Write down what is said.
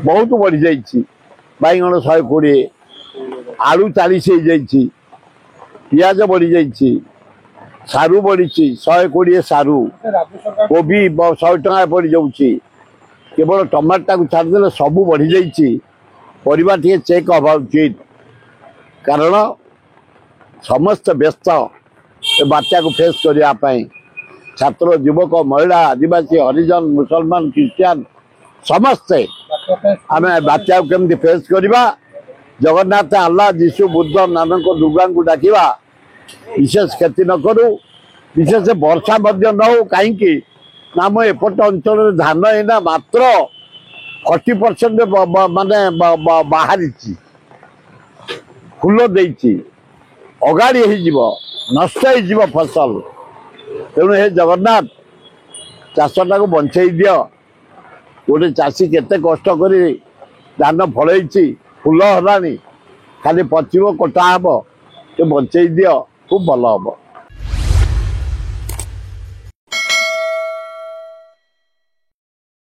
बहुत बढ़ी जाइए बैगण 120 आलू 40 हो जाइए पियाज बढ़ी जाइए सारू बढ़ी 120 सारू कोबी 100 टका बढ़ी जाऊँगी केवल टमाटा को छाड़दे सब बढ़ी जाइए परिवार टे चेक हवा उचित कारण समस्त व्यस्त बात्या को फेस करने छात्र युवक महिला आदिवासी हरिजन मुसलमान क्रिश्चियन समस्ते आम बात्या को केमती फेस करवा जगन्नाथ अल्लाह जीशु बुद्ध नानक दुर्गा को डाकिवा विशेष क्षति न करू विशेष वर्षा न हो कहीं नाम एपट अंचल धान एना मात्र 40% माने बाहरी फूल देती अगाड़ी हो नष्ट हो फसल तेणु हे जगन्नाथ चाषटा को बंचई दियो गोटे चाषी केते कष्ट कर धान फल फूल हलानी खाली पचिब कटा हम बंचई दियो खूब भल हम।